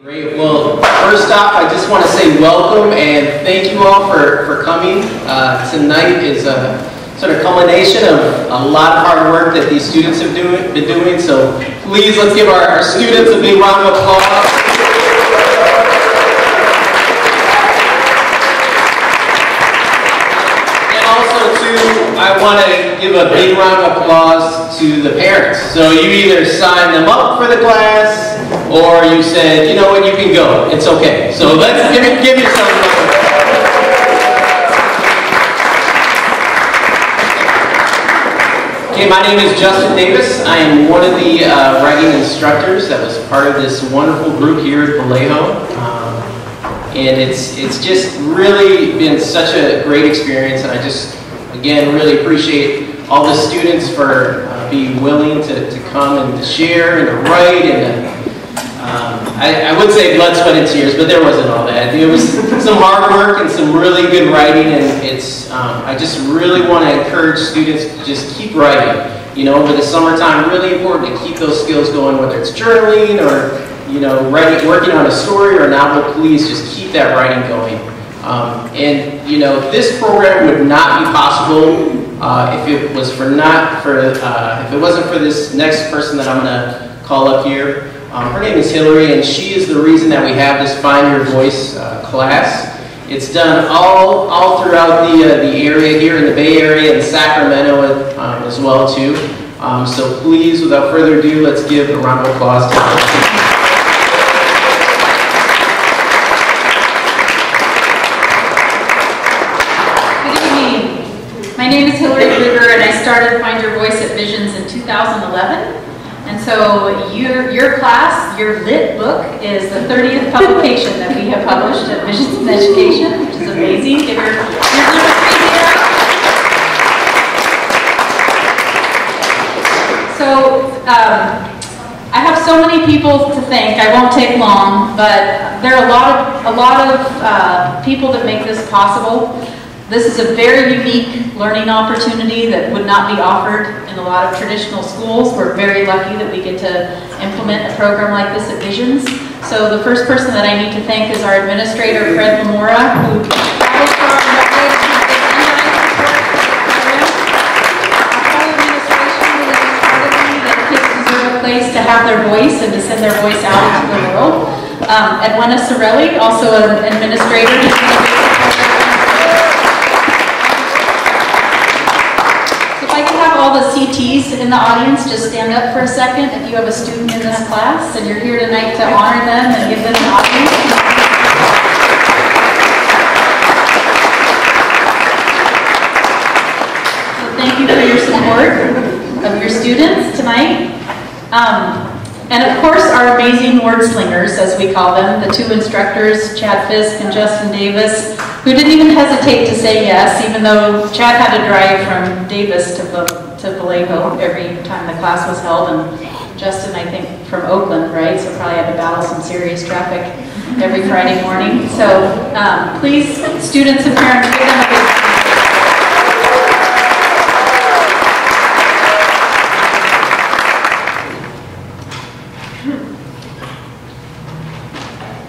Great. Well, first off, I just want to say welcome and thank you all for coming. Tonight is a sort of culmination of a lot of hard work that these students have been doing. So please, let's give our students a big round of applause. And also, too, I want to give a big round of applause to the parents. So you either signed them up for the class, or you said, you know what, you can go. It's okay. So let's give yourself a round. Okay, my name is Justin Davis. I am one of the writing instructors that was part of this wonderful group here at Vallejo. And it's just really been such a great experience, and I just, again, really appreciate all the students for being willing to come and to share and to write and I would say blood, sweat, and tears, but there wasn't all that. It was some hard work and some really good writing, and it's, I just really want to encourage students to just keep writing. You know, over the summertime, really important to keep those skills going, whether it's journaling or, you know, working on a story or a novel. Please just keep that writing going. And, you know, this program would not be possible if it wasn't for this next person that I'm going to call up here. Her name is Hillary, and she is the reason that we have this Find Your Voice class. It's done all throughout the area here in the Bay Area and Sacramento as well too. So please, without further ado, let's give a round of applause to her. My name is Hillary Kruger, and I started Find Your Voice at Visions in 2011. And so your class, your lit book, is the 30th publication that we have published at Visions in Education, which is amazing. Give her a crazy round. So I have so many people to thank. I won't take long, but there are a lot of people that make this possible. This is a very unique learning opportunity that would not be offered in a lot of traditional schools. We're very lucky that we get to implement a program like this at Visions. So the first person that I need to thank is our administrator, Fred Lamora, who travels for our program. Our whole administration really supported that kids deserve a place to have their voice and to send their voice out into the world. Edwina Sorelli, also an administrator. All the CTs in the audience, just stand up for a second if you have a student in this class and you're here tonight to honor them and give them an audience. So thank you for your support of your students tonight. And of course our amazing word slingers, as we call them, the two instructors, Chad Fisk and Justin Davis, who didn't even hesitate to say yes, even though Chad had to drive from Davis to Vallejo every time the class was held, and Justin, I think, from Oakland, right? So probably had to battle some serious traffic every Friday morning. So please, students and parents, give them a big round.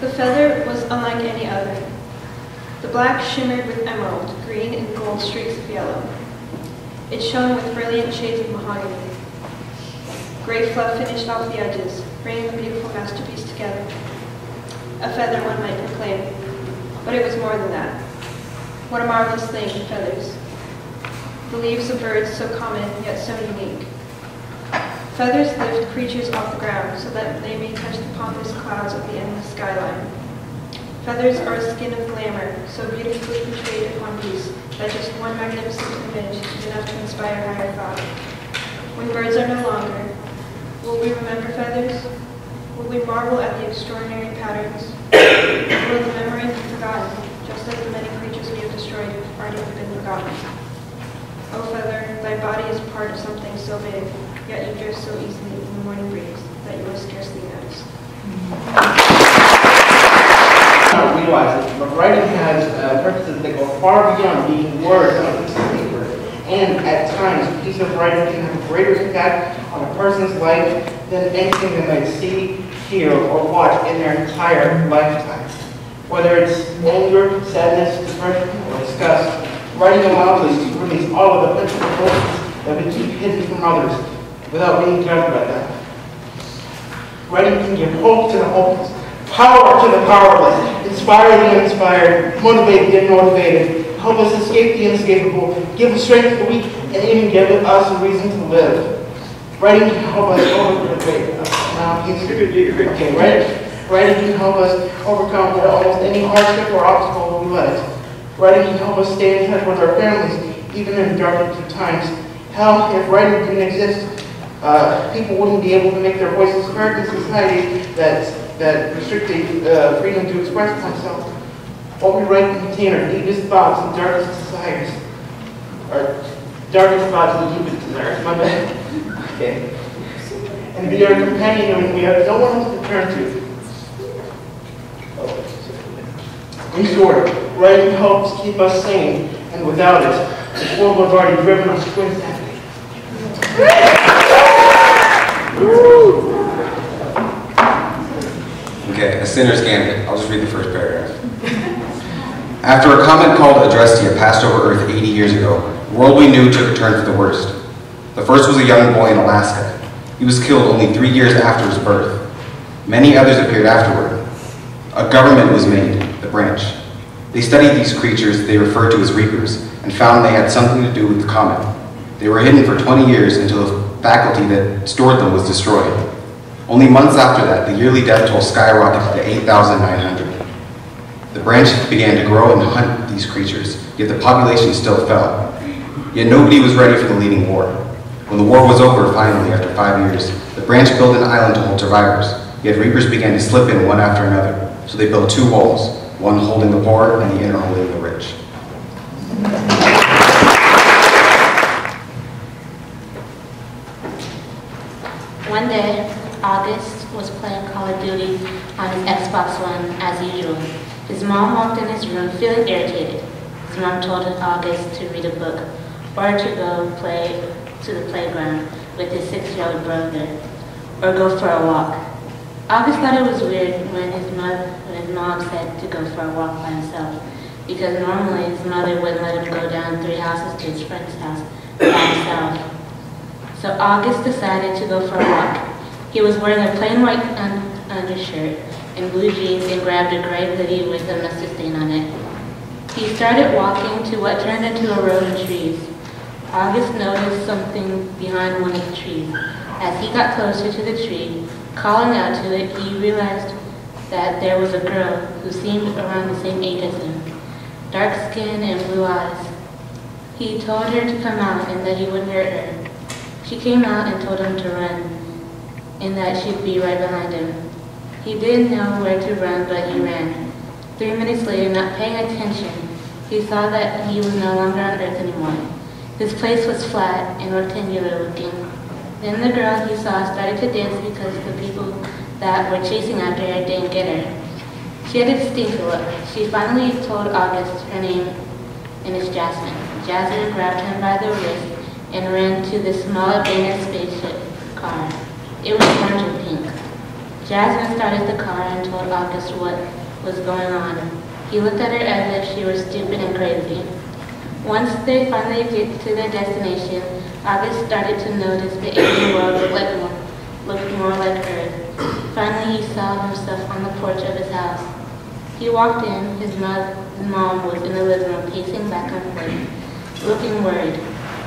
The feather was unlike any other. The black shimmered with emerald, green and gold streaks of yellow. It shone with brilliant shades of mahogany. Gray fluff finished off the edges, bringing the beautiful masterpiece together. A feather, one might proclaim, but it was more than that. What a marvelous thing, feathers. The leaves of birds so common, yet so unique. Feathers lift creatures off the ground so that they may touch the pompous clouds of the endless skyline. Feathers are a skin of glamour, so beautifully portrayed upon peace that just one magnificent image is enough to inspire higher thought. When birds are no longer, will we remember feathers? Will we marvel at the extraordinary patterns? Will the memory be forgotten, just as the many creatures we have destroyed have already been forgotten? O feather, thy body is part of something so big, yet you drift so easily in the morning breeze that you will scarcely notice. Realize that writing has purposes that go far beyond being words on a piece of paper. And at times, a piece of writing can have a greater impact on a person's life than anything they might see, hear, or watch in their entire lifetime. Whether it's anger, sadness, depression, or disgust, writing allows us to release all of the mental emotions that we keep hidden from others without being judged by them. Writing can give hope to the hopeless, power to the powerless, inspire the uninspired, motivate the unmotivated, help us escape the inescapable, give us strength to the weak, and even give us a reason to live. Writing can help us Writing can help us overcome almost any hardship or obstacle we let. Writing can help us stay in touch with our families, even in darkest of times. Hell, if writing didn't exist, people wouldn't be able to make their voices heard in society that restricted freedom to express themselves. What we write can contain our deepest thoughts and darkest desires. Our darkest thoughts and deepest desires, my bad. Okay. And be our companion when we have no one else to turn to. In short, writing helps keep us sane, and without it, the world would have already driven us to insanity. Okay, A Sinner's Gambit. I'll just read the first paragraph. After a comet called Adrestia passed over Earth 80 years ago, the world we knew took a turn for the worst. The first was a young boy in Alaska. He was killed only 3 years after his birth. Many others appeared afterward. A government was made, the Branch. They studied these creatures they referred to as reapers and found they had something to do with the comet. They were hidden for 20 years until the faculty that stored them was destroyed. Only months after that, the yearly death toll skyrocketed to 8,900. The Branch began to grow and hunt these creatures, yet the population still fell. Yet nobody was ready for the leading war. When the war was over, finally, after 5 years, the Branch built an island to hold survivors, yet reapers began to slip in one after another. So they built 2 walls, one holding the poor and the inner holding the rich. One day, August was playing Call of Duty on his Xbox One as usual. His mom walked in his room feeling irritated. His mom told August to read a book or to go play to the playground with his 6-year-old brother or go for a walk. August thought it was weird when his mom said to go for a walk by himself, because normally his mother wouldn't let him go down 3 houses to his friend's house by himself. So August decided to go for a walk. He was wearing a plain white undershirt and blue jeans and grabbed a gray hoodie with a mustard stain on it. He started walking to what turned into a row of trees. August noticed something behind one of the trees. As he got closer to the tree, calling out to it, he realized that there was a girl who seemed around the same age as him, dark skin and blue eyes. He told her to come out and that he wouldn't hurt her. She came out and told him to run, and that she'd be right behind him. He didn't know where to run, but he ran. 3 minutes later, not paying attention, he saw that he was no longer on Earth anymore. His place was flat and rectangular looking. Then the girl he saw started to dance because the people that were chasing after her didn't get her. She had a distinct look. She finally told August her name, and it's Jasmine. Jasmine grabbed him by the wrist and ran to the small abandoned spaceship car. It was orange and pink. Jasmine started the car and told August what was going on. He looked at her as if she were stupid and crazy. Once they finally get to their destination, August started to notice the alien world looked more like Earth. Finally, he saw himself on the porch of his house. He walked in. His mom was in the living room, pacing back and forth, looking worried.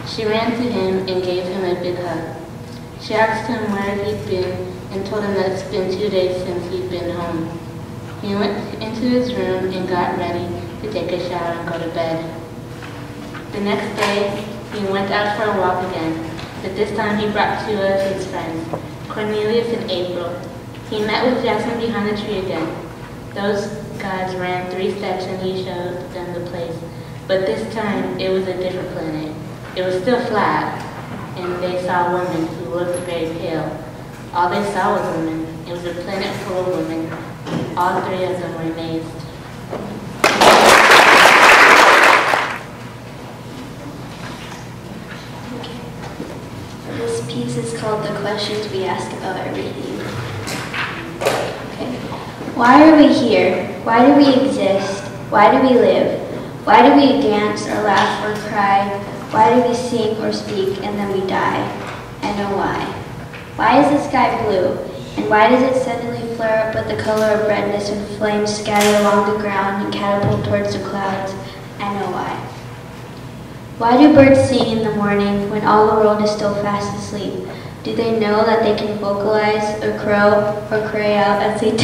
She ran to him and gave him a big hug. She asked him where he'd been and told him that it's been 2 days since he'd been home. He went into his room and got ready to take a shower and go to bed. The next day, he went out for a walk again, but this time he brought 2 of his friends, Cornelius and April. He met with Jasmine behind the tree again. Those guys ran 3 steps and he showed them the place, but this time it was a different planet. It was still flat, and they saw a woman who looked very pale. All they saw was women. It was a planet full of women. All 3 of them were amazed. This piece is called The Questions We Ask About Everything. Okay. Why are we here? Why do we exist? Why do we live? Why do we dance or laugh or cry? Why do we sing or speak and then we die? I know why. Why is the sky blue? And why does it suddenly flare up with the color of redness and flames scatter along the ground and catapult towards the clouds? I know why. Why do birds sing in the morning when all the world is still fast asleep? Do they know that they can vocalize or crow or cry out as they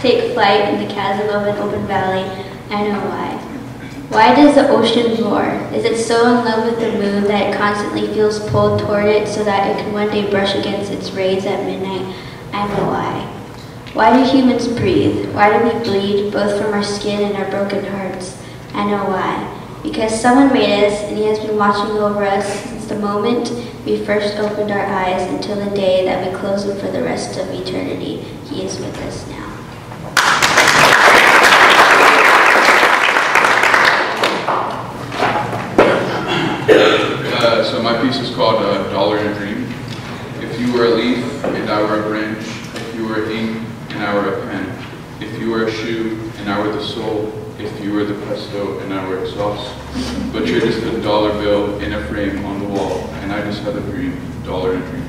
take flight in the chasm of an open valley? I know why. Why does the ocean roar? Is it so in love with the moon that it constantly feels pulled toward it so that it can one day brush against its rays at midnight? I know why. Why do humans breathe? Why do we bleed, both from our skin and our broken hearts? I know why. Because someone made us, and he has been watching over us since the moment we first opened our eyes until the day that we close them for the rest of eternity. He is with us now. So my piece is called Dollar and a Dream. If you were a leaf and I were a branch, if you were ink and I were a pen, if you were a shoe and I were the sole, if you were the pesto and I were the sauce, but you're just a dollar bill in a frame on the wall, and I just have a dream, dollar and a dream.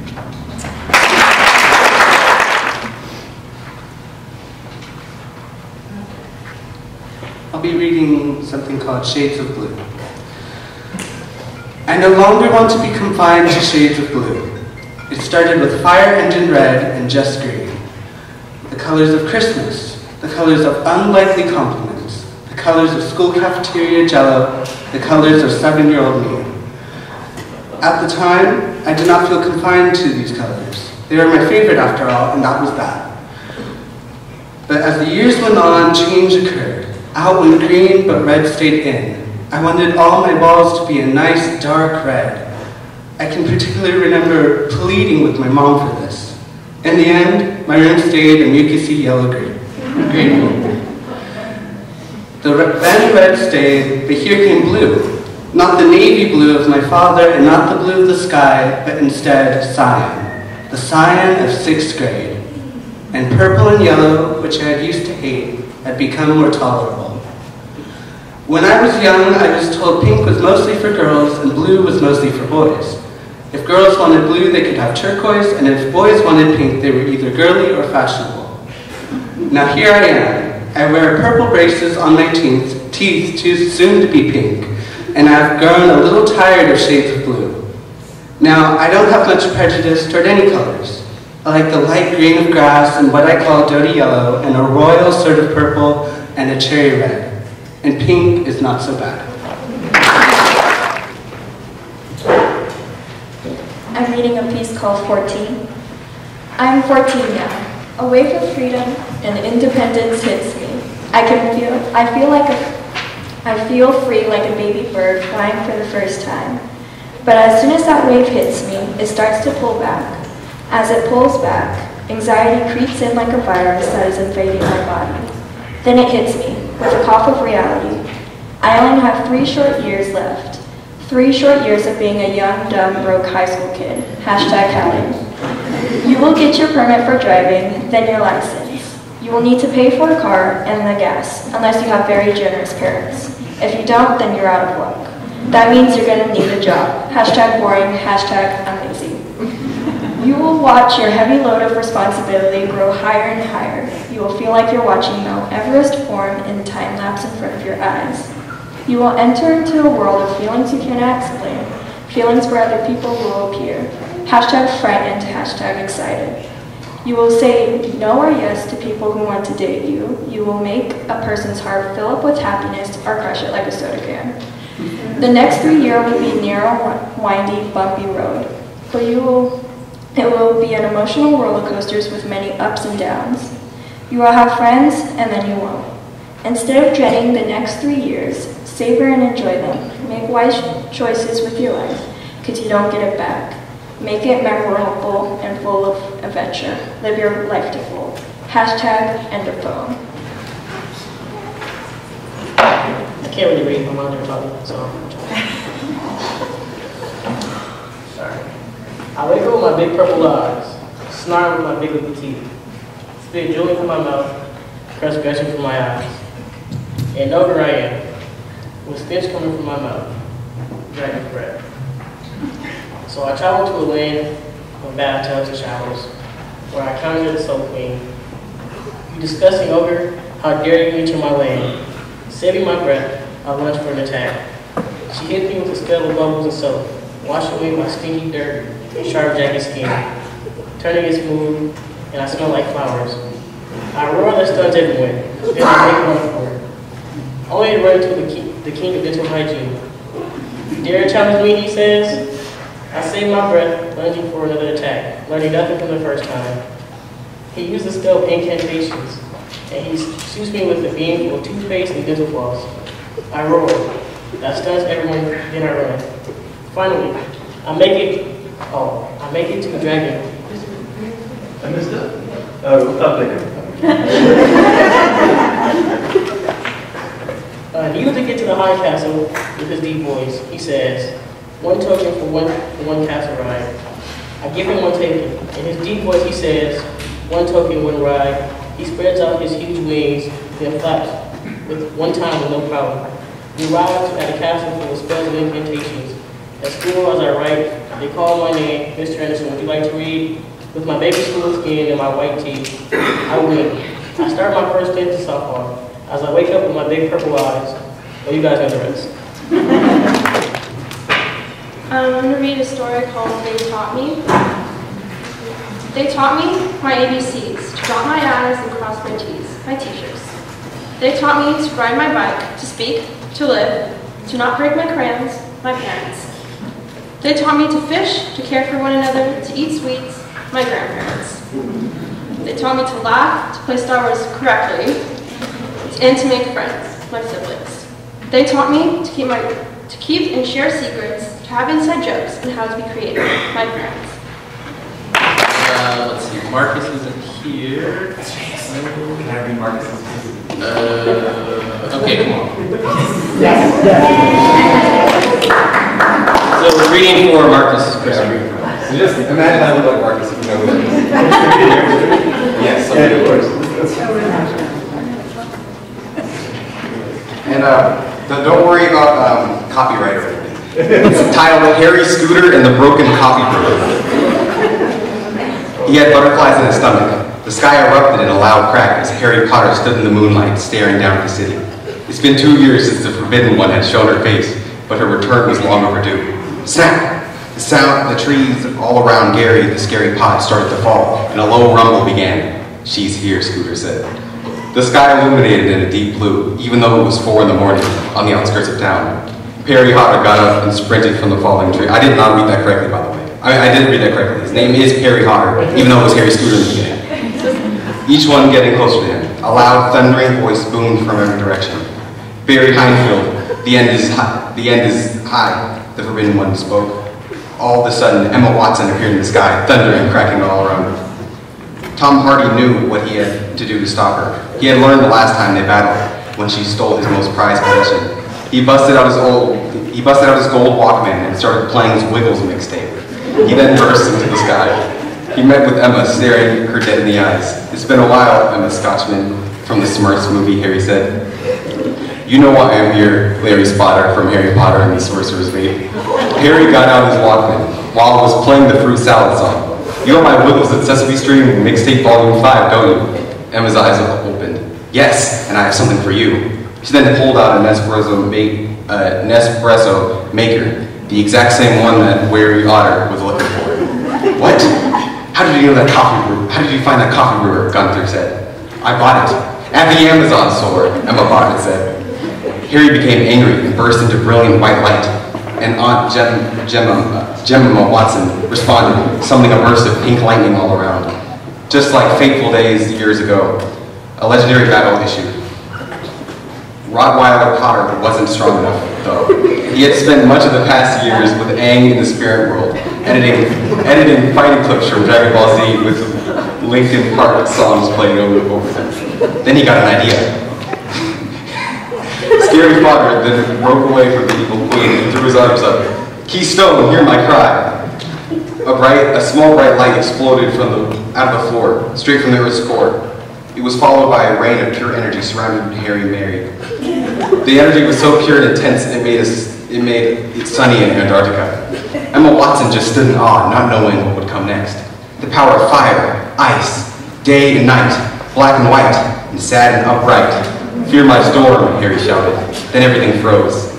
I'll be reading something called Shades of Blue. I no longer want to be confined to shades of blue. It started with fire engine red and just green. The colors of Christmas, the colors of unlikely compliments, the colors of school cafeteria jello, the colors of 7-year-old me. At the time, I did not feel confined to these colors. They were my favorite after all, and that was that. But as the years went on, change occurred. Out went green, but red stayed in. I wanted all my walls to be a nice dark red. I can particularly remember pleading with my mom for this. In the end, my room stayed a mucusy yellow-green. Then red stayed, but here came blue. Not the navy blue of my father and not the blue of the sky, but instead cyan. The cyan of 6th grade. And purple and yellow, which I had used to hate, had become more tolerable. When I was young, I was told pink was mostly for girls and blue was mostly for boys. If girls wanted blue, they could have turquoise, and if boys wanted pink, they were either girly or fashionable. Now here I am. I wear purple braces on my teeth too soon to be pink, and I've grown a little tired of shades of blue. Now, I don't have much prejudice toward any colors. I like the light green of grass and what I call dirty yellow, and a royal sort of purple and a cherry red. And pink is not so bad. I'm reading a piece called 14. I'm 14 now. A wave of freedom and independence hits me. I feel free like a baby bird flying for the first time. But as soon as that wave hits me, it starts to pull back. As it pulls back, anxiety creeps in like a virus that is invading my body. Then it hits me with a cough of reality. I only have 3 short years left. 3 short years of being a young, dumb, broke high school kid. #Helen. You will get your permit for driving, then your license. You will need to pay for a car and the gas, unless you have very generous parents. If you don't, then you're out of luck. That means you're going to need a job. #boring, I'm lazy. You will watch your heavy load of responsibility grow higher and higher. You will feel like you're watching Mount Everest form in time lapse in front of your eyes. You will enter into a world of feelings you cannot explain, feelings where other people will appear. #frightened, #excited. You will say no or yes to people who want to date you. You will make a person's heart fill up with happiness or crush it like a soda can. The next 3 years will be narrow, windy, bumpy road. But it will be an emotional roller coasters with many ups and downs. You will have friends and then you won't. Instead of dreading the next 3 years, savor and enjoy them. Make wise choices with your life, because you don't get it back. Make it memorable and full of adventure. Live your life to full. #end of poem. I can't really read. I'm on there talking, so. Sorry. I wake up with my big purple eyes, snarl with my big little teeth, spit jewelry from my mouth, crust gushing from my eyes. And over I am, with stench coming from my mouth, dragon's breath. So I travel to a land of bathtubs and showers, where I conjure the soap queen. You discussing over how dare you enter my lane. Saving my breath, I lunge for an attack. She hit me with a scale of bubbles and soap, washing away my stinky dirt and sharp jagged skin, turning it smooth, and I smell like flowers. I roar that stuns everyone, then I make one for it. Only to run into the king of dental hygiene. You dare challenge me, he says. I save my breath, lunging for another attack, learning nothing from the first time. He used the spell incantations, and he shoots me with a beam full of toothpaste and dental floss. I roar. That stuns everyone, then I run. Finally, I make it to the dragon. I missed it. Without thinking. Needing to get to the high castle with his deep voice, he says, one token for one castle ride. I give him one token. In his deep voice, he says, one token, one ride. He spreads out his huge wings, then flaps with one time with no problem. We arrive at a castle full of spells and incantations. At school, as I write, they call my name, Mr. Anderson, would you like to read? With my baby smooth skin and my white teeth, I win. I start my first day to softball. As I wake up with my big purple eyes, well, you guys know the rest. I'm going to read a story called They Taught Me. They taught me my ABCs, to dot my I's and cross my T's, my teachers. They taught me to ride my bike, to speak, to live, to not break my crayons, my parents. They taught me to fish, to care for one another, to eat sweets, my grandparents. They taught me to laugh, to play Star Wars correctly, and to make friends, my siblings. They taught me to keep and share secrets, to have inside jokes, and how to be creative, my parents. Let's see, Marcus isn't here. Can I read Marcus's? Okay. So we're reading for Marcus. So just imagine I look like Marcus if you know who that is. Yes, of course. And don't worry about copyright or anything. It's titled Harry Scooter and the Broken Coffee Brewer. He had butterflies in his stomach. The sky erupted in a loud crack as Harry Potter stood in the moonlight staring down at the city. It's been 2 years since the Forbidden One had shown her face, but her return was long overdue. Snap! The trees all around Gary, the scary pod, started to fall, and a low rumble began. She's here, Scooter said. The sky illuminated in a deep blue, even though it was 4 in the morning on the outskirts of town. Perry Potter got up and sprinted from the falling tree. I did not read that correctly, by the way. I didn't read that correctly. His name is Perry Potter, even though it was Harry Scooter in the beginning. Each one getting closer to him. A loud, thundering voice boomed from every direction. Barry Heinfield, the end is high, the Forbidden One spoke. All of a sudden, Emma Watson appeared in the sky, thunder and cracking all around her. Tom Hardy knew what he had to do to stop her. He had learned the last time they battled, when she stole his most prized possession. He busted out his gold Walkman and started playing his Wiggles mixtape. He then burst into the sky. He met with Emma, staring her dead in the eyes. It's been a while, Emma Scotchman from the Smurfs movie, Harry said. You know why I'm here, Larry Spotter from Harry Potter and the Sorcerer's Mate. Harry got out his Walkman while I was playing the fruit salad song. You know my Wiggles at Sesame Street Mixtape Volume 5, don't you? Emma's eyes opened. Yes, and I have something for you. She then pulled out a Nespresso maker, the exact same one that Wary Otter was looking for. What? How did you know that coffee brewer? How did you find that coffee brewer? Gunther said. I bought it. At the Amazon store, Emma Barnett said. Harry became angry and burst into brilliant white light, and Aunt Jemima Watson responded, summoning a burst of pink lightning all around. Just like fateful days years ago, a legendary battle issued. Rottweiler Potter wasn't strong enough, though. He had spent much of the past years with Aang in the spirit world, editing fighting clips from Dragon Ball Z with Linkin Park songs playing over them. Then he got an idea. Scary Potter then broke away from the evil queen and threw his arms up. Keystone, hear my cry. A small bright light exploded out of the floor, straight from the Earth's core. It was followed by a rain of pure energy surrounding Harry and Mary. The energy was so pure and intense it made it sunny in Antarctica. Emma Watson just stood in awe, not knowing what would come next. The power of fire, ice, day and night, black and white, and sad and upright. Fear my storm, Harry shouted. Then everything froze.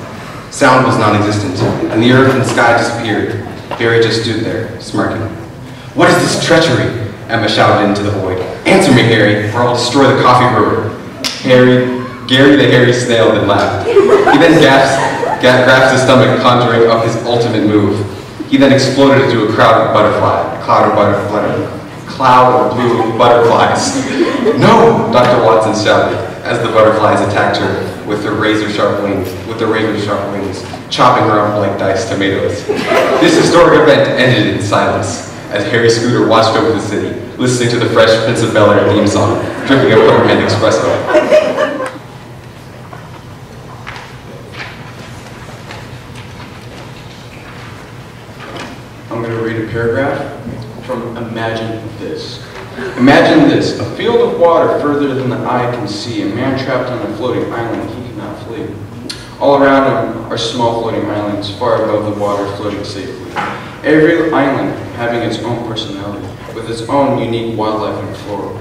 Sound was non-existent, and the earth and sky disappeared. Harry just stood there, smirking. What is this treachery? Emma shouted into the void. Answer me, Harry, or I'll destroy the coffee brewer. Gary the hairy snail then laughed. He then grasped his stomach, conjuring up his ultimate move. He then exploded into a cloud of blue butterflies. No, Dr. Watson shouted, as the butterflies attacked her with their razor-sharp wings, chopping her up like diced tomatoes. This historic event ended in silence, as Harry Scooter watched over the city, listening to the fresh Prince of Bel-Air theme song, drinking a peppermint espresso. I'm going to read a paragraph from Imagine This. Imagine this, a field of water further than the eye can see, a man trapped on a floating island he cannot flee. All around him are small floating islands, far above the water floating safely. Every island having its own personality, with its own unique wildlife and flora.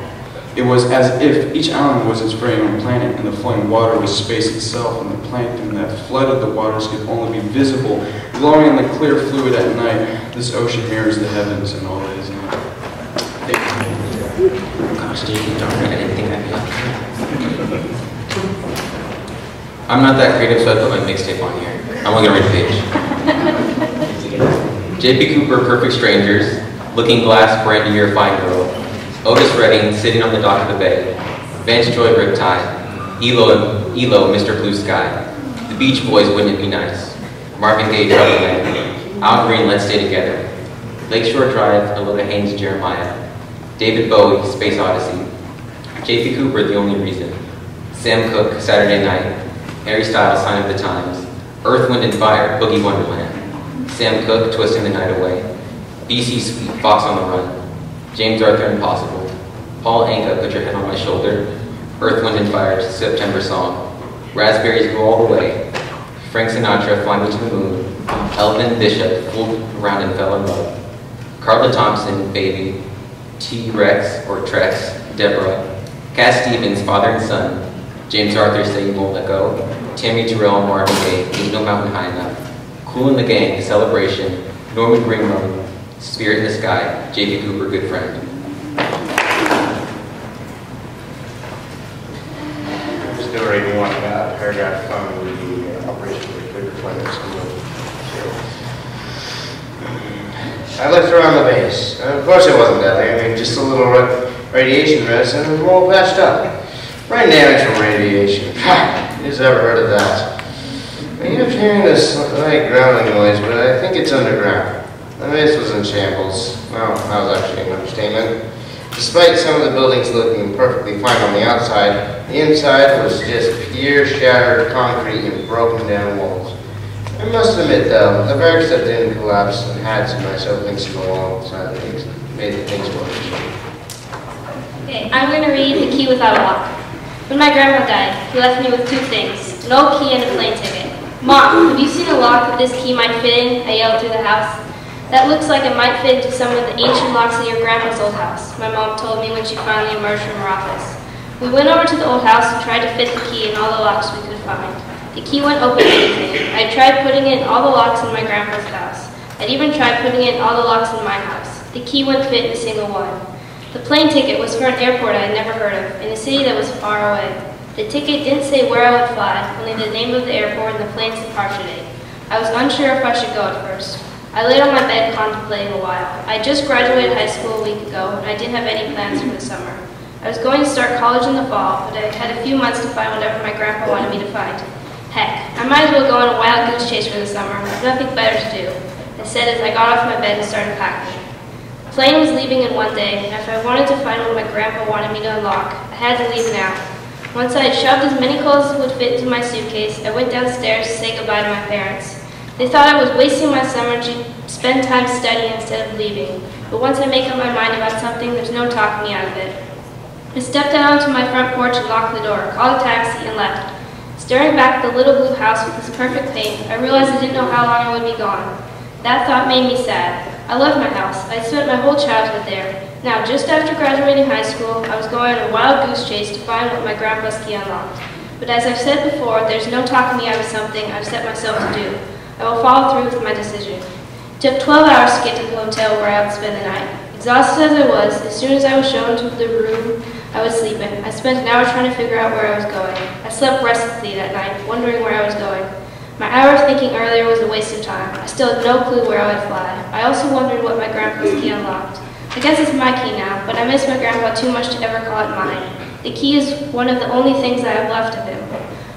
It was as if each island was its very own planet, and the flowing water was space itself, and the plankton that flooded the waters could only be visible, glowing in the clear fluid at night. This ocean mirrors the heavens and all that is in it. Gosh, JP, darn it, I didn't think I'd be up here. I'm not that creative, so I put my mixtape on here. I'm only going to read a page. J.P. Cooper, Perfect Strangers, Looking Glass, Brand New Year, Fine Girl, Otis Redding, Sitting on the Dock of the Bay, Vance Joy, Riptide, ELO, Mr. Blue Sky, The Beach Boys, Wouldn't It Be Nice, Marvin Gaye, Trouble Man, Al Green, Let's Stay Together, Lakeshore Drive, Alota Haynes, Jeremiah, David Bowie, Space Odyssey, J.P. Cooper, The Only Reason, Sam Cooke, Saturday Night, Harry Styles, Sign of the Times, Earth, Wind and Fire, Boogie Wonderland, Sam Cooke, Twisting the Night Away, B.C. Sweet, Fox on the Run, James Arthur, Impossible, Paul Anka, Put Your Head on My Shoulder, Earth, Wind and Fire, September Song, Raspberries Go All the Way, Frank Sinatra, Fly Me to the Moon, Elvin Bishop, Fooled Around and Fell in Love, Carla Thompson, Baby, T-Rex or Trex, Deborah, Cat Stevens, Father and Son, James Arthur, Say You Won't Let Go, Tammy Terrell, Marvin Gaye, Ain't No Mountain High Enough, Kool and the Gang, Celebration, Norman Greenbaum, Spirit in the Sky, J.P. Cooper, Good Friend. I'm just going to read one paragraph from the Operation Clear Deployment School. I looked around the base. Of course it wasn't deadly. I mean, just a little radiation risk, and it was all patched up. Brain damage from radiation. Who's ever heard of that? I kept hearing this light growling noise, but I think it's underground. The base was in shambles. Well, that was actually an understatement. Despite some of the buildings looking perfectly fine on the outside, the inside was just pure shattered concrete and broken down walls. I must admit though, the barracks that didn't collapse and had some nice openings to go alongside of things made things more interesting. Okay, I'm going to read The Key Without a Lock. When my grandpa died, he left me with two things, an old key and a plane ticket. Mom, have you seen a lock that this key might fit in? I yelled through the house. That looks like it might fit into some of the ancient locks of your grandpa's old house, my mom told me when she finally emerged from her office. We went over to the old house and tried to fit the key in all the locks we could find. The key wouldn't open anything. I tried putting it in all the locks in my grandpa's house. I'd even tried putting it in all the locks in my house. The key wouldn't fit in a single one. The plane ticket was for an airport I had never heard of, in a city that was far away. The ticket didn't say where I would fly, only the name of the airport and the plane's departure date. I was unsure if I should go at first. I laid on my bed contemplating a while. I just graduated high school a week ago, and I didn't have any plans for the summer. I was going to start college in the fall, but I had a few months to find whatever my grandpa wanted me to find. Heck, I might as well go on a wild goose chase for the summer. There's nothing better to do, I said as I got off my bed and started packing. The plane was leaving in one day, and if I wanted to find what my grandpa wanted me to unlock, I had to leave now. Once I had shoved as many clothes as would fit into my suitcase, I went downstairs to say goodbye to my parents. They thought I was wasting my summer to spend time studying instead of leaving. But once I make up my mind about something, there's no talking me out of it. I stepped out onto my front porch and locked the door, called a taxi, and left. Staring back at the little blue house with its perfect paint, I realized I didn't know how long I would be gone. That thought made me sad. I loved my house. I spent my whole childhood there. Now, just after graduating high school, I was going on a wild goose chase to find what my grandpa's key unlocked. But as I've said before, there's no talking me out of something I've set myself to do. I will follow through with my decision. It took 12 hours to get to the hotel where I would spend the night. Exhausted as I was, as soon as I was shown to the room I was sleeping, I spent an hour trying to figure out where I was going. I slept restlessly that night, wondering where I was going. My hour of thinking earlier was a waste of time. I still had no clue where I would fly. I also wondered what my grandpa's key unlocked. I guess it's my key now, but I miss my grandpa too much to ever call it mine. The key is one of the only things I have left of him.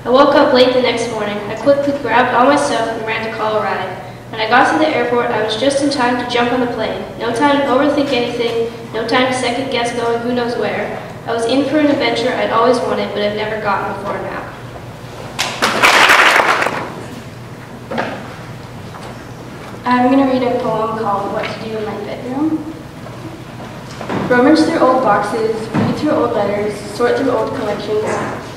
I woke up late the next morning. I quickly grabbed all my stuff and ran to call a ride. When I got to the airport, I was just in time to jump on the plane. No time to overthink anything, no time to second guess going who knows where. I was in for an adventure I'd always wanted, but have never gotten before now. I'm going to read a poem called What to Do in My Bedroom. Rummage through old boxes, read through old letters, sort through old collections,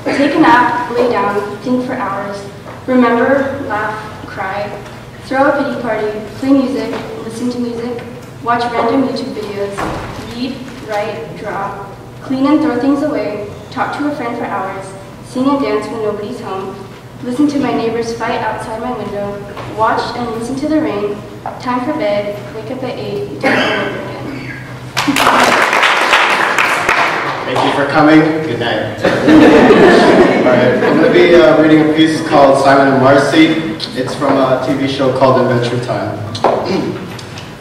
take a nap, lay down, think for hours, remember, laugh, cry, throw a pity party, play music, listen to music, watch random YouTube videos, read, write, draw, clean and throw things away, talk to a friend for hours, sing and dance when nobody's home, listen to my neighbors fight outside my window, watch and listen to the rain, time for bed, wake up at 8, do it all over again. Thank you for coming. Good night. Alright, I'm going to be reading a piece called Simon and Marcy. It's from a TV show called Adventure Time.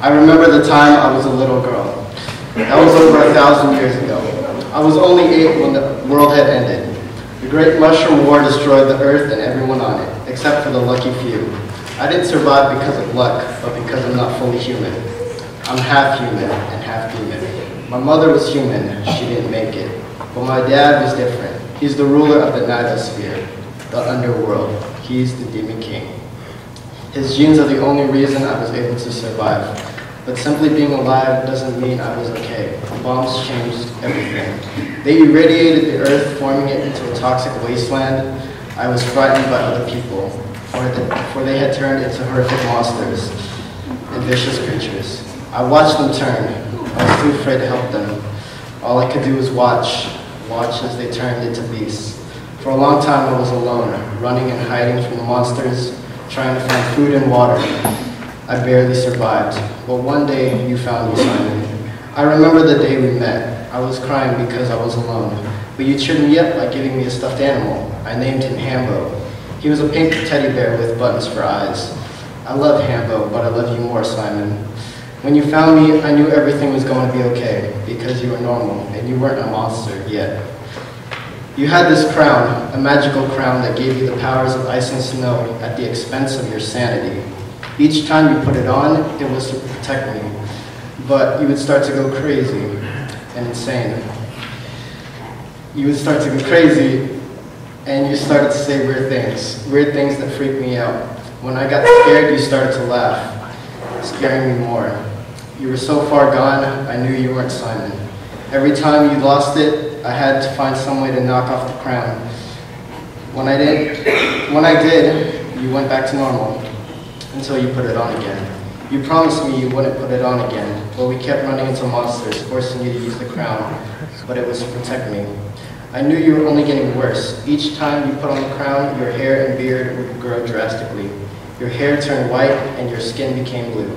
I remember the time I was a little girl. That was over 1,000 years ago. I was only 8 when the world had ended. The Great Mushroom War destroyed the Earth and everyone on it, except for the lucky few. I didn't survive because of luck, but because I'm not fully human. I'm half human and half demon. My mother was human, she didn't make it. But my dad was different. He's the ruler of the Nidosphere, the underworld. He's the Demon King. His genes are the only reason I was able to survive. But simply being alive doesn't mean I was okay. Bombs changed everything. They irradiated the earth, forming it into a toxic wasteland. I was frightened by other people, for they had turned into horrific monsters and vicious creatures. I watched them turn. I was too afraid to help them. All I could do was watch as they turned into beasts. For a long time I was alone, running and hiding from the monsters, trying to find food and water. I barely survived. But one day you found me, Simon. I remember the day we met. I was crying because I was alone. But you cheered me up by giving me a stuffed animal. I named him Hambo. He was a pink teddy bear with buttons for eyes. I love Hambo, but I love you more, Simon. When you found me, I knew everything was going to be okay, because you were normal, and you weren't a monster yet. You had this crown, a magical crown that gave you the powers of ice and snow at the expense of your sanity. Each time you put it on, it was to protect me, but you would start to go crazy and insane. You would start to go crazy, and you started to say weird things that freaked me out. When I got scared, you started to laugh, scaring me more. You were so far gone, I knew you weren't Simon. Every time you lost it, I had to find some way to knock off the crown. When I did, you went back to normal, until you put it on again. You promised me you wouldn't put it on again, but we kept running into monsters, forcing you to use the crown, but it was to protect me. I knew you were only getting worse. Each time you put on the crown, your hair and beard would grow drastically. Your hair turned white and your skin became blue.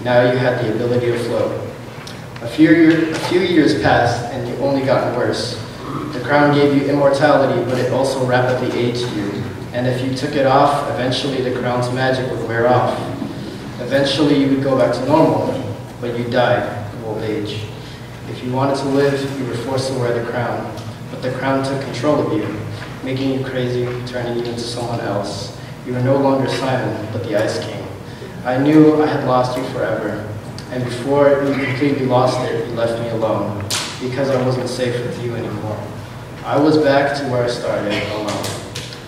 Now you had the ability to float. A few years passed and you only got worse. The crown gave you immortality, but it also rapidly aged you. And if you took it off, eventually the crown's magic would wear off. Eventually you would go back to normal, but you died of old age. If you wanted to live, you were forced to wear the crown. But the crown took control of you, making you crazy, turning you into someone else. You were no longer Simon, but the Ice King. I knew I had lost you forever, and before you completely lost it, you left me alone, because I wasn't safe with you anymore. I was back to where I started, alone.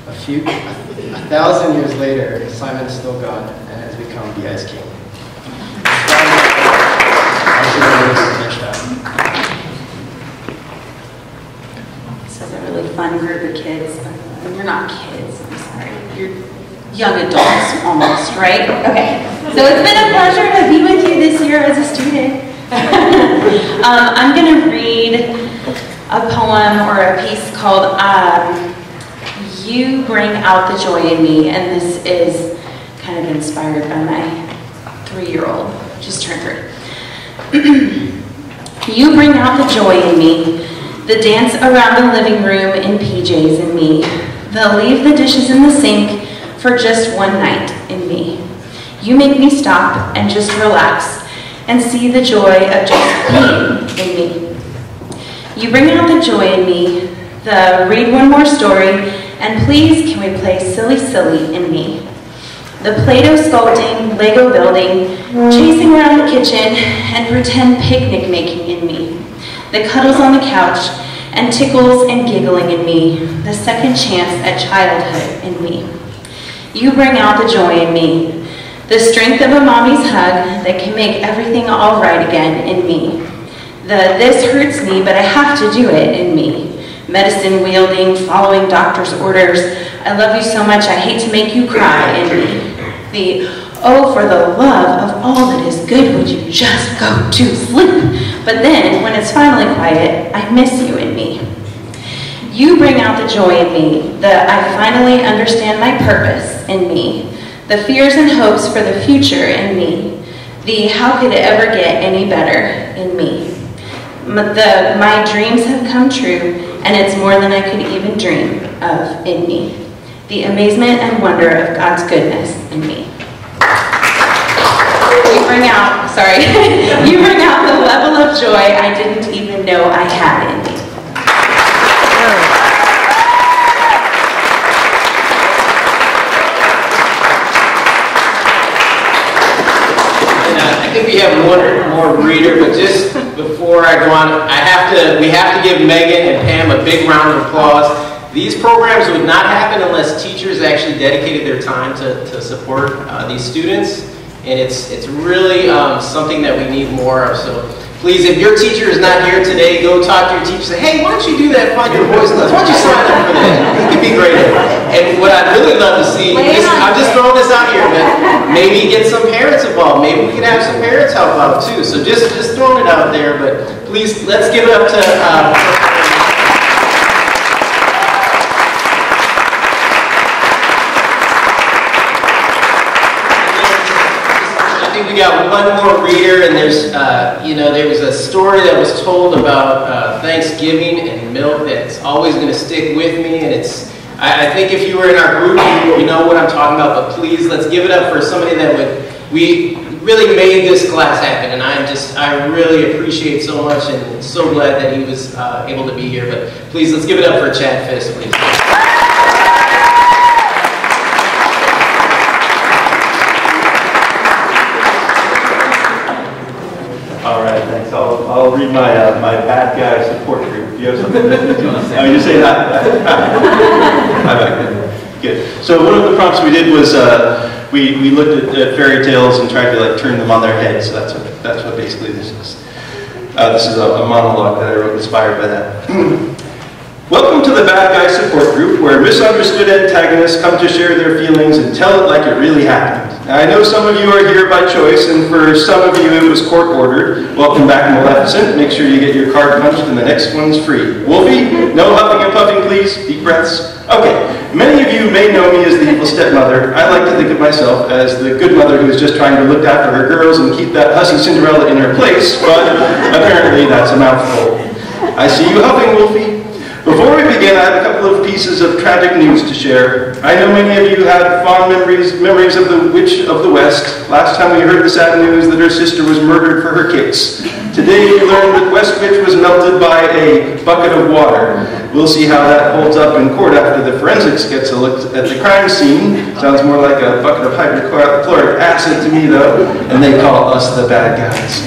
1,000 years later, Simon's still gone, and become the Ice King. This is a really fun group of kids. You're not kids, I'm sorry. You're young adults almost, right? Okay. So it's been a pleasure to be with you this year as a student. I'm going to read a poem or a piece called You Bring Out the Joy in Me, and this is kind of inspired by my 3-year-old, just turned 3. You bring out the joy in me, the dance around the living room in PJs in me. They'll leave the dishes in the sink for just one night in me. You make me stop and just relax and see the joy of just being in me. You bring out the joy in me, the read one more story, and please can we play silly silly in me. The Play-Doh sculpting, Lego building, chasing around the kitchen, and pretend picnic making in me. The cuddles on the couch, and tickles and giggling in me. The second chance at childhood in me. You bring out the joy in me. The strength of a mommy's hug that can make everything all right again in me. The this hurts me, but I have to do it in me. Medicine wielding, following doctor's orders. I love you so much, I hate to make you cry in me. The oh, for the love of all that is good, would you just go to sleep? But then, when it's finally quiet, I miss you in me. You bring out the joy in me, the I finally understand my purpose in me. The fears and hopes for the future in me. The how could it ever get any better in me. My dreams have come true, and it's more than I could even dream of in me. The amazement and wonder of God's goodness in me. You bring out the level of joy I didn't even know I had in me. I think we have one more reader, but just before I go on, we have to give Megan and Pam a big round of applause. These programs would not happen unless teachers actually dedicated their time to support these students, and it's really something that we need more of. So please, if your teacher is not here today, go talk to your teacher. Say, hey, why don't you do that Find Your Voice class? Why don't you sign up for that? It could be great. And what I'd really love to see, I'm just throwing this out here, but maybe get some parents involved. Maybe we could have some parents help out too. So just throwing it out there, but please, let's give it up to we got one more reader, and there's, there was a story that was told about Thanksgiving and milk that's always going to stick with me, and I think if you were in our group, you know what I'm talking about, but please, let's give it up for somebody that we really made this class happen, and I really appreciate so much, and so glad that he was able to be here, but please, let's give it up for Chad Fisk, please. All right, thanks. I'll read my bad guy support group. Do you have something? Oh, you say that? I'm back then. Good. So one of the prompts we did was we looked at fairy tales and tried to turn them on their heads. So that's what basically this is. This is a monologue that I wrote inspired by that. Welcome to the Bad Guy Support Group, where misunderstood antagonists come to share their feelings and tell it like it really happened. Now, I know some of you are here by choice, and for some of you it was court-ordered. Welcome back, Maleficent. Make sure you get your card punched, and the next one's free. Wolfie, no huffing and puffing, please. Deep breaths. Okay, many of you may know me as the evil stepmother. I like to think of myself as the good mother who is just trying to look after her girls and keep that hussy Cinderella in her place, but apparently that's a mouthful. I see you huffing, Wolfie. Before we begin, I have a couple of pieces of tragic news to share. I know many of you had fond memories of the Witch of the West. Last time we heard the sad news that her sister was murdered for her kicks. Today we learned that West Witch was melted by a bucket of water. We'll see how that holds up in court after the forensics gets a look at the crime scene. Sounds more like a bucket of hydrochloric acid to me though, and they call us the bad guys.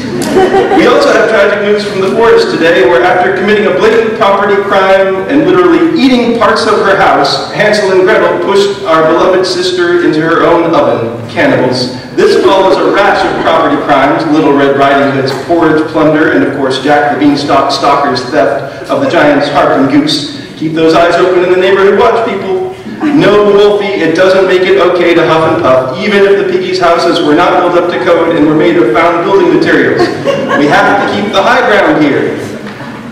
We also have tragic news from the forest today, where after committing a blatant property crime and literally eating parts of her house, Hansel and Gretel pushed our beloved sister into her own oven. Cannibals. This follows a rash of property crimes: Little Red Riding Hood's porridge plunder, and of course Jack the Beanstalk Stalker's theft of the Giant's harp and goose. Keep those eyes open in the neighborhood watch, people. No, Wolfie, it doesn't make it okay to huff and puff, even if the piggies' houses were not built up to code and were made of found building materials. We have to keep the high ground here.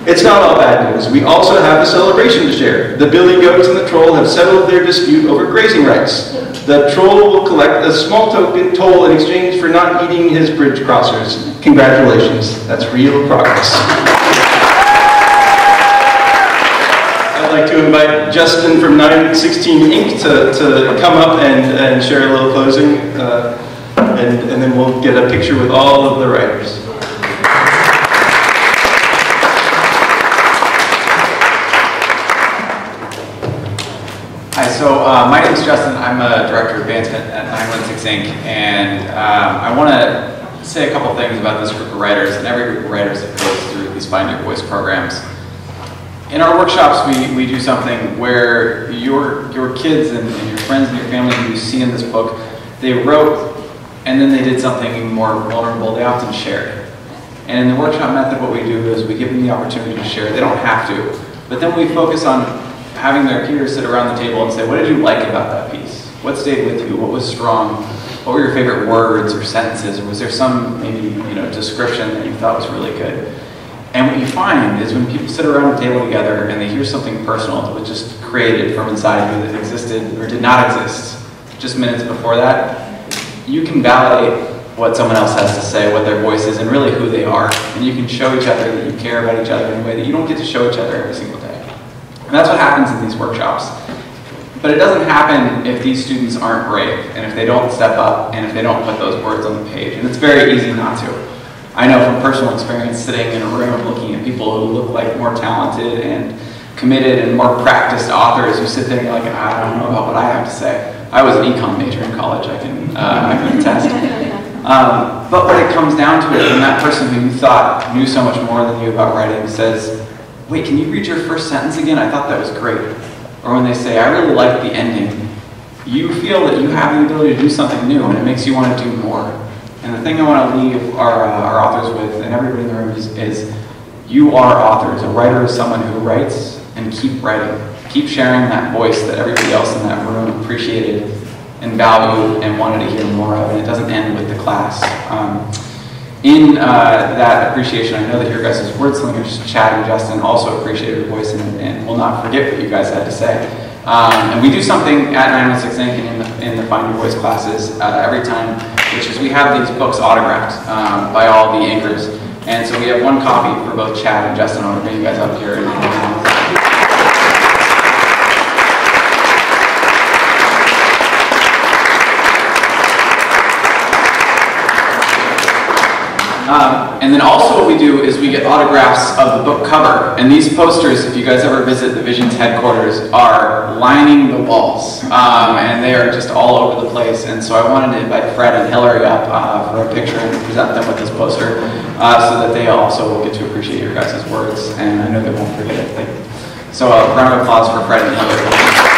It's not all bad news. We also have a celebration to share. The billy goats and the troll have settled their dispute over grazing rights. The troll will collect a small toll in exchange for not eating his bridge crossers. Congratulations, that's real progress. I'd like to invite Justin from 916 Inc. to come up and share a little closing, and then we'll get a picture with all of the writers. Hi, so my name is Justin. I'm a Director of Advancement at 916 Inc. And I want to say a couple things about this group of writers and every group of writers that goes through these Find Your Voice programs. In our workshops, we do something where your kids and your friends and your family who you see in this book, they wrote and then they did something even more vulnerable. They often shared. And in the workshop method, what we do is we give them the opportunity to share. They don't have to. But then we focus on having their peers sit around the table and say, what did you like about that piece? What stayed with you? What was strong? What were your favorite words or sentences? Or was there some maybe description that you thought was really good? And what you find is when people sit around the table together and they hear something personal that was just created from inside you that existed or did not exist just minutes before that, you can validate what someone else has to say, what their voice is, and really who they are. And you can show each other that you care about each other in a way that you don't get to show each other every single day. And that's what happens in these workshops. But it doesn't happen if these students aren't brave, and if they don't step up, and if they don't put those words on the page. And it's very easy not to. I know from personal experience sitting in a room looking at people who look like more talented and committed and more practiced authors who sit there and you're like, I don't know about what I have to say. I was an econ major in college, I can attest. But when it comes down to it, when that person who you thought knew so much more than you about writing says, wait, can you read your first sentence again? I thought that was great. Or when they say, I really liked the ending, you feel that you have the ability to do something new and it makes you want to do more. And the thing I want to leave our authors with, and everybody in the room, is you are authors. A writer is someone who writes and keep writing. Keep sharing that voice that everybody else in that room appreciated and valued and wanted to hear more of, and it doesn't end with the class. In that appreciation, I know that your guys' word slingers, Chad and Justin, also appreciated your voice and will not forget what you guys had to say. And we do something at 916 Inc. in the Find Your Voice classes every time, which is we have these books autographed by all the anchors. And so we have one copy for both Chad and Justin. I want to bring you guys up here. And then also what we do is we get autographs of the book cover. And these posters, if you guys ever visit the Vision's headquarters, are lining the walls. And they are just all over the place. And so I wanted to invite Fred and Hillary up for a picture and present them with this poster so that they also will get to appreciate your guys' words. And I know they won't forget it. So a round of applause for Fred and Hillary.